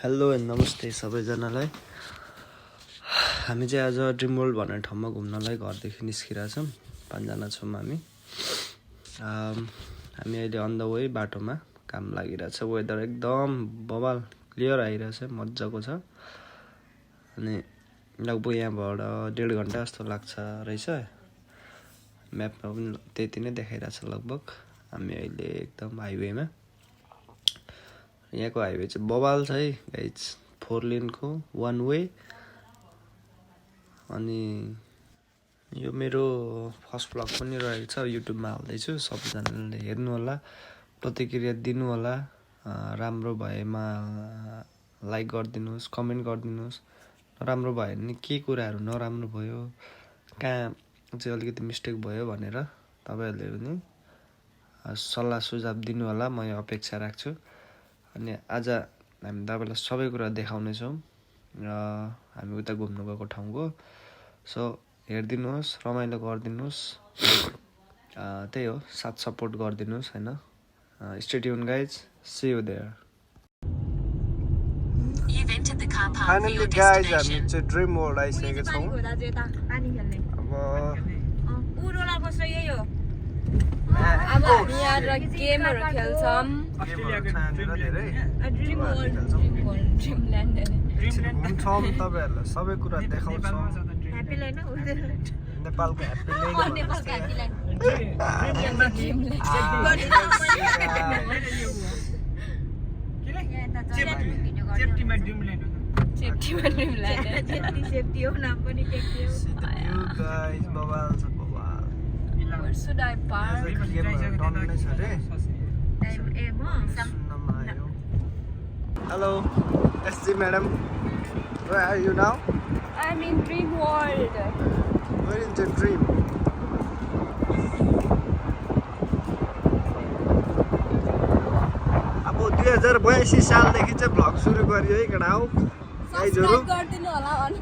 Hello and नमस्ते सबैजनालाई। हामी चाहिँ आज ड्रिम वर्ल्ड भन्ने ठाउँमा घुम्नलाई घरदेखि निस्किरहेछौँ। 5 जना छौँ हामी। हामी अहिले अन द वे बाटोमा काम लागिरहेछ। वेदर एकदम बवाल क्लियर आइरहेछ, मजाको छ। अनि लगभग यहाँबाट 1.5 घन्टा जस्तो लाग्छ रहेछ। म्यापमा पनि त्यति नै देखाइरहेछ लगभग। हामी अहिले एकदम हाइवेमा। यहाँको हाइवे चाहिँ बवाल छ है गाइज, 4 लेनको 1 वे। अनि यो मेरो फर्स्ट भ्लग पनि रहेको छ, युट्युबमा हाल्दैछु। सबैजनाले हेर्नु होला, प्रतिक्रिया दिनु होला। राम्रो भएमा लाइक गरिदिनुहोस्, कमेन्ट गरिदिनुहोस्। नराम्रो भयो भने के कुराहरू नराम्रो भयो, कहाँ चाहिँ अलिकति मिस्टेक भयो भनेर तपाईँहरूले पनि सल्लाह सुझाव दिनु होला। म यो अपेक्षा राख्छु। अनि आज हामी तपाईँलाई सबै कुरा देखाउनेछौँ, हामी उता घुम्नु गएको ठाउँको। सो हेरिदिनुहोस्, रमाइलो गरिदिनुहोस्। त्यही हो, साथ सपोर्ट गरिदिनुहोस् होइन। Stay tune guys, see you there. Finally guys हामी चाहिँ ड्रिम वर्ल्ड आइसकेको छौँ। अब हामी यहाँ गेमहरू खेल्छौँ। घुम्छौँ, तपाईँहरूलाई सबै कुरा देखाउँछौँ। नेपालको Where should I park? Hello, SG madam. Where are you now? I'm in Dream World. Where is your dream? अब 2082 सालदेखि चाहिँ भ्लग सुरु गरियो है केटा हो। Subscribe गरिदिनु होला भन।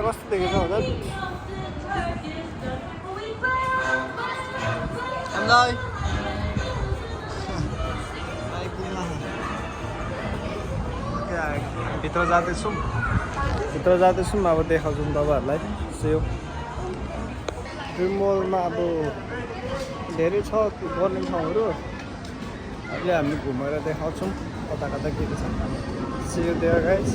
कस्तो देखेछ होला भित्र जाँदैछौँ अब देखाउँछौँ तपाईँहरूलाई। सेयो ड्रिम वर्ल्डमा अब धेरै छ गर्ने ठाउँहरू। अहिले हामी घुमेर देखाउँछौँ कता कता के के छ। सेयो there guys.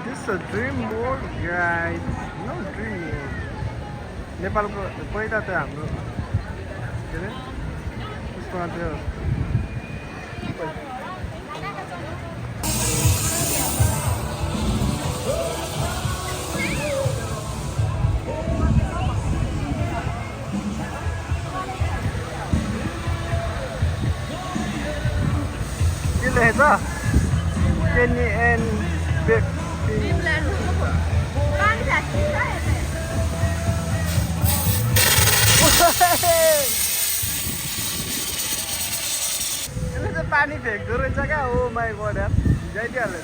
This is a dream world guys, no dream world. नेपालको पहिला त हाम्रो के अरे उसमा थियो के लेखेछ केनी एन्ड बेक पानी फेक्दो रहेछ क्या। ओ माई गॉड यार, जाइदिहाल्यो।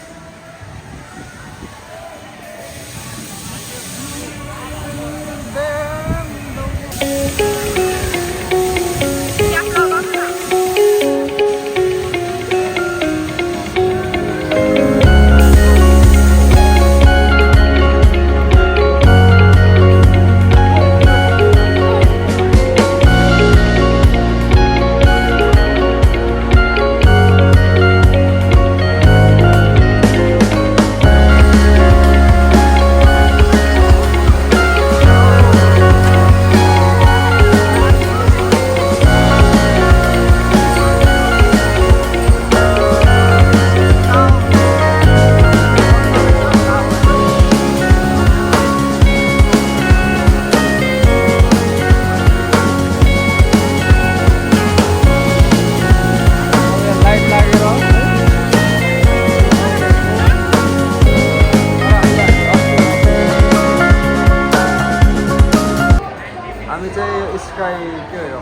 चाहिँ स्काई के हो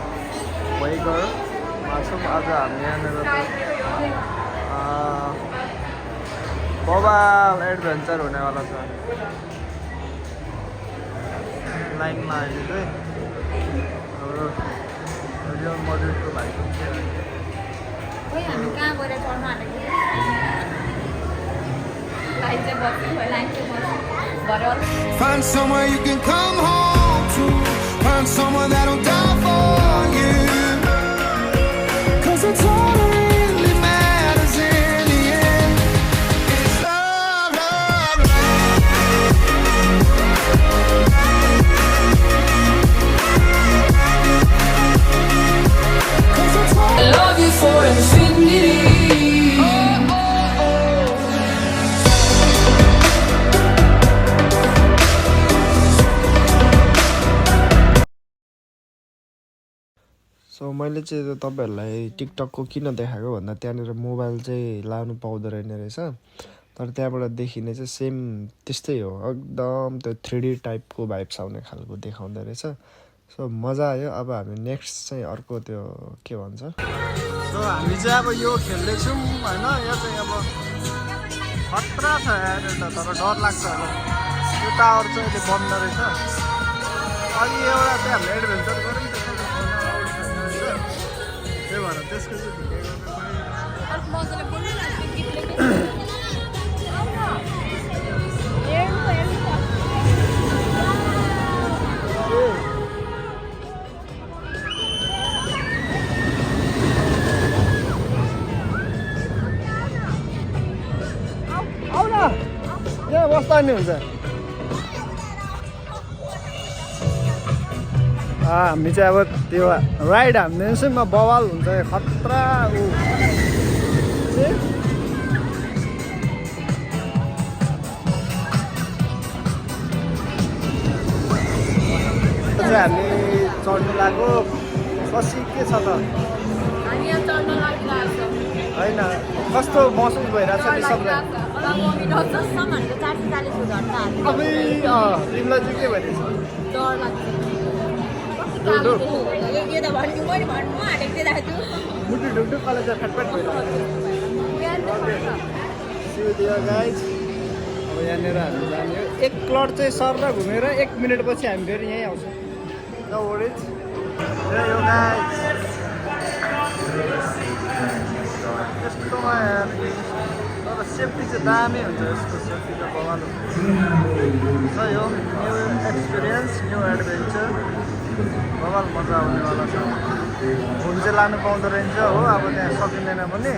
वेगरमा छौँ आज हामी यहाँनिर बबाल एडभेन्चर हुनेवाला छ लाइनमा अहिले चाहिँ हाम्रो रियल मड्रिडको भाइको हामी कहाँ गएर चढ्नु आँटेको लाइन चाहिँ बस्नु भयो लाइन चाहिँ बस्नु भरे Find somewhere you can come home to. Find someone that'll die for you. 'Cause it's all that really matters in the end. It's love, love, love. 'Cause it's all I love you for infinity. So मैले चाहिँ तपाईँहरूलाई टिकटकको किन देखाएको भन्दा त्यहाँनिर mobile चाहिँ लानु पाउँदो रहेन रहेछ तर त्यहाँबाट देखिने चाहिँ सेम त्यस्तै हो एकदम त्यो 3D टाइपको भाइब्स आउने खालको देखाउँदो रहेछ सो मजा आयो अब हामी नेक्स्ट चाहिँ अर्को त्यो के भन्छ सो हामी चाहिँ अब यो खेल्दैछौँ होइन यो चाहिँ अब खतरा छ यार एउटा तर डर लाग्छ होला यो टावर चाहिँ अहिले बन्द रहेछ अघि एउटा चाहिँ हामीले एडभेन्चर गऱ्यौँ त्यही भएर त्यसको चाहिँ मजाले बोल्नु न गीतले के हेर्नु आउ न यहाँ बस्दा नि हुन्छ हामी चाहिँ अब त्यो राइड हान्ने चाहिँ बवाल हुन्छ खतरा ऊ हामी चढ्नु लाग्यो ससी के छ त हामी यहाँ चढ्न लागिरहेको छ होइन कस्तो महसुस भइरहेछ नि सबलाई अबै तिमीलाई चाहिँ के भइरहेछ मुटु ढुकढुक कलेज फटफट भइरहेछ गाइज अब यहाँनिर हामी जाने एक क्लट चाहिँ सर र घुमेर 1 मिनटपछि हामी फेरि यहीँ आउँछौँ नो वरिज यो गाइज यस्तोमा तर सेफ्टी चाहिँ दामी हुन्छ यसको सेफ्टी त बवाल हुन्छ यो न्यू एक्सपिरियन्स न्यू एडभेन्चर बवाल मजा आउनेवाला छ घुम चाहिँ लानु पाउँदो रहेछ हो अब त्यहाँ सकिँदैन पनि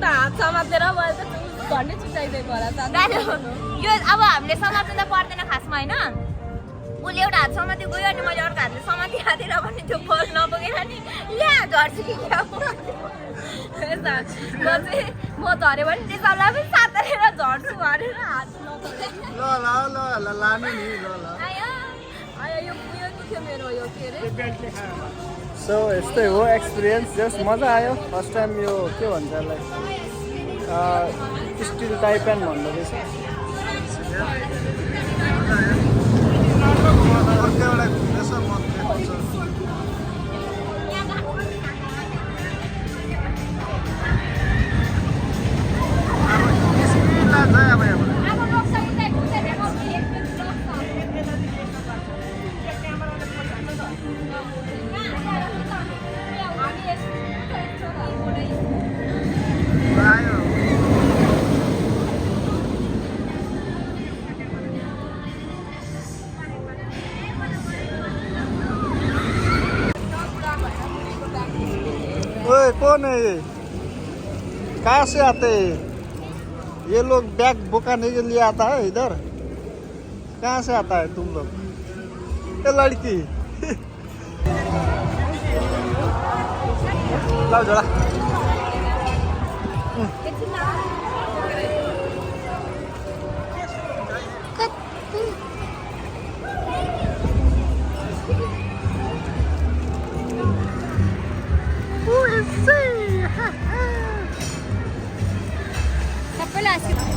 त हात समातेर मैले त भन्ने चुचाइदिएको होला दाजु यो अब हामीले समात्नु त पर्दैन खासमा होइन उसले एउटा हात समाति गयो अनि मैले अर्को हातले समाति हातेर भने त्यो फल नपुगेर नि ल्या झर्छु कि क्या म झऱ्यो भने त्यसलाई पनि सातेर झर्छु भनेर हात ल लानु नि ल आयो यो दुख्यो मेरो यो के अरे सो यस्तै हो एक्सपिरियन्स जस मजा आयो फर्स्ट टाइम यो के भन्छ यसलाई स्टिल टाइपन भन्दो रहेछ ओए कौन है ये कहाँ से आते हैं ये लोग बैग बुकाने के लिए आता है इधर कहाँ से आता है तुम लोग ये लड़की लाओ जरा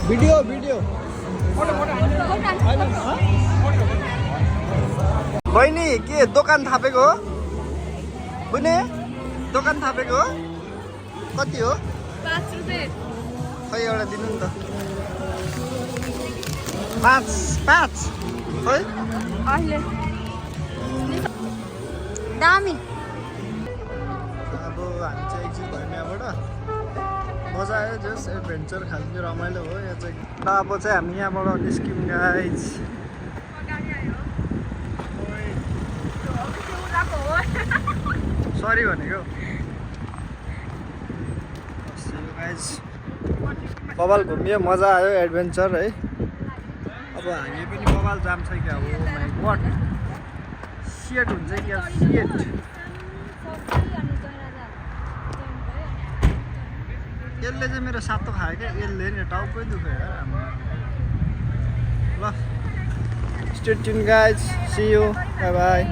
भिडियो भिडियो बहिनी के दोकान थापेको हो बुने दोकान थापेको हो कति हो 5 रुपैयाँ खै एउटा दिनु नि त 5 खै अहिले दामी अब हामी चाहिँ एकछिन भयो यहाँबाट मजा आयो जस एडभेन्चर खालको रमाइलो हो यहाँ चाहिँ अब चाहिँ हामी यहाँबाट निस्क्यौँ गाइज सरी भनेको गाइज बबाल घुमियो मजा आयो एडभेन्चर है अब हामी पनि बबाल जान्छ क्या हो माइ गड सेट हुन्छ क्या सेट यसले चाहिँ मेरो सातो खायो क्या यसले नि टाउकै दुख्यो यार ल stay tune guys see you bye by